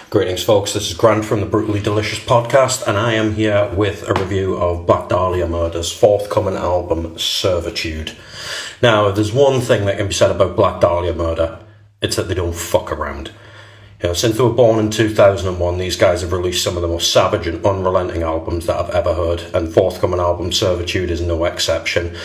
Greetings, folks. This is Grant from the Brutally Delicious podcast, and I am here with a review of Black Dahlia Murder's forthcoming album, Servitude. Now, if there's one thing that can be said about Black Dahlia Murder, it's that they don't fuck around. You know, since they were born in 2001, these guys have released some of the most savage and unrelenting albums that I've ever heard, and forthcoming album Servitude is no exception.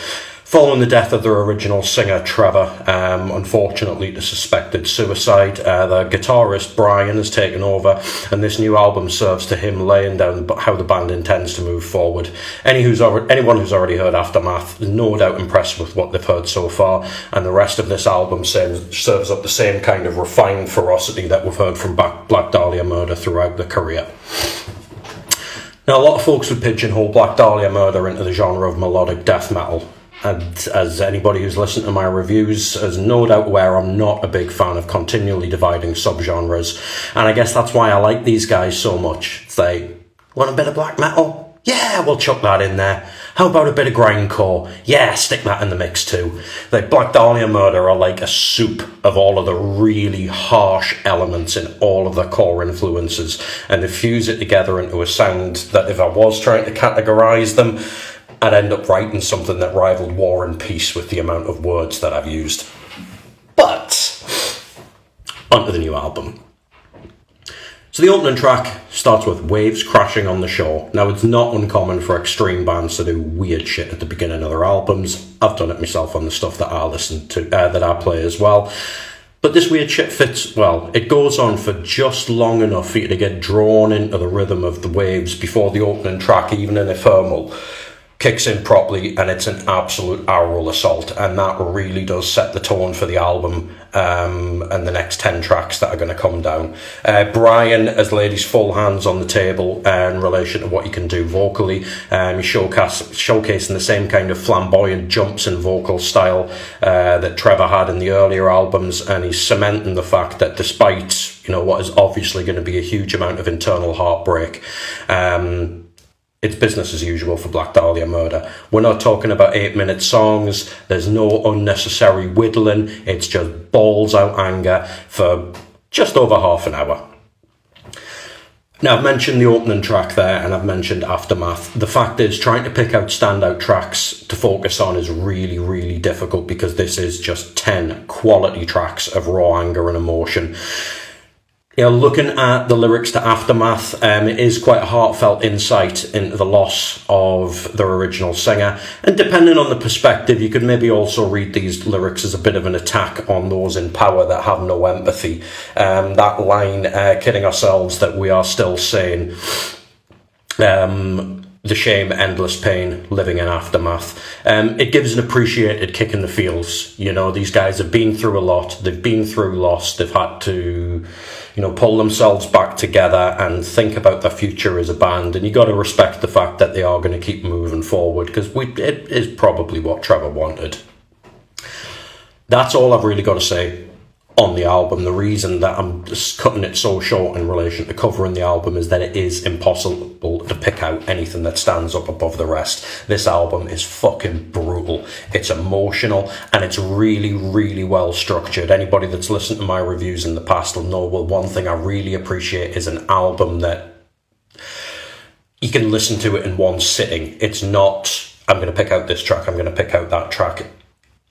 Following the death of their original singer, Trevor, unfortunately to suspected suicide, the guitarist, Brian, has taken over, and this new album serves to him laying down how the band intends to move forward. Anyone who's already heard Aftermath is no doubt impressed with what they've heard so far, and the rest of this album serves up the same kind of refined ferocity that we've heard from Black Dahlia Murder throughout their career. Now, a lot of folks would pigeonhole Black Dahlia Murder into the genre of melodic death metal. And as anybody who's listened to my reviews is no doubt aware, I'm not a big fan of continually dividing subgenres. And I guess that's why I like these guys so much. It's like, want a bit of black metal? Yeah, we'll chuck that in there. How about a bit of grindcore? Yeah, stick that in the mix too. Like, Black Dahlia Murder are like a soup of all of the really harsh elements in all of the core influences. And they fuse it together into a sound that, if I was trying to categorise them, I'd end up writing something that rivaled War and Peace with the amount of words that I've used. But, onto the new album. So the opening track starts with waves crashing on the shore. Now, it's not uncommon for extreme bands to do weird shit at the beginning of their albums. I've done it myself on the stuff that I listen to, that I play as well. But this weird shit fits well. It goes on for just long enough for you to get drawn into the rhythm of the waves before the opening track, even in Ephemeral, kicks in properly, and it's an absolute aural assault, and that really does set the tone for the album and the next 10 tracks that are going to come down. Brian has laid his full hands on the table in relation to what he can do vocally. He's showcasing the same kind of flamboyant jumps and vocal style that Trevor had in the earlier albums, and he's cementing the fact that despite, you know, what is obviously going to be a huge amount of internal heartbreak, it's business as usual for Black Dahlia Murder. We're not talking about 8-minute songs. There's no unnecessary whittling. It's just balls out anger for just over half an hour. Now, I've mentioned the opening track there, and I've mentioned Aftermath. The fact is, trying to pick out standout tracks to focus on is really, really difficult, because this is just 10 quality tracks of raw anger and emotion. You know, looking at the lyrics to Aftermath, it is quite a heartfelt insight into the loss of their original singer. And depending on the perspective, you could maybe also read these lyrics as a bit of an attack on those in power that have no empathy. That line, kidding ourselves that we are still sane. The shame, endless pain, living in aftermath. It gives an appreciated kick in the feels. You know, these guys have been through a lot. They've been through loss. They've had to, you know, pull themselves back together and think about their future as a band. And you got to respect the fact that they are going to keep moving forward, because it is probably what Trevor wanted. That's all I've really got to say on the album. The reason that I'm just cutting it so short in relation to covering the album is that it is impossible to pick out anything that stands up above the rest. This album is fucking brutal. It's emotional, and it's really, really well structured. Anybody that's listened to my reviews in the past will know, well, one thing I really appreciate is an album that you can listen to it in one sitting. It's not, I'm going to pick out this track, I'm going to pick out that track.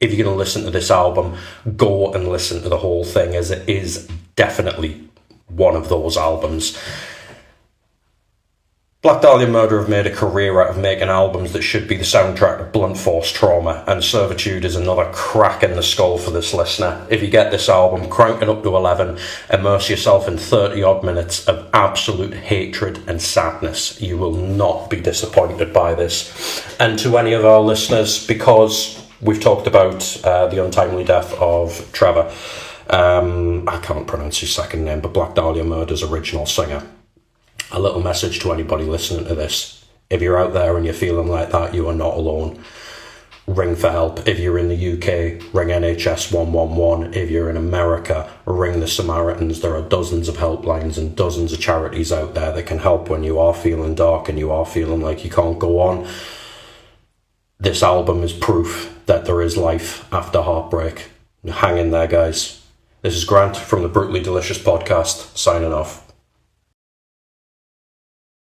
If you're going to listen to this album, go and listen to the whole thing, as it is definitely one of those albums. Black Dahlia Murder have made a career out of making albums that should be the soundtrack to blunt force trauma, and Servitude is another crack in the skull for this listener. If you get this album, crank it up to 11, immerse yourself in 30 odd minutes of absolute hatred and sadness. You will not be disappointed by this. And to any of our listeners, because we've talked about the untimely death of Trevor. I can't pronounce his second name, but Black Dahlia Murder's original singer. A little message to anybody listening to this. If you're out there and you're feeling like that, you are not alone. Ring for help. If you're in the UK, ring NHS 111. If you're in America, ring the Samaritans. There are dozens of helplines and dozens of charities out there that can help when you are feeling dark and you are feeling like you can't go on. This album is proof that there is life after heartbreak. Hang in there, guys. This is Grant from the Brutally Delicious podcast, signing off.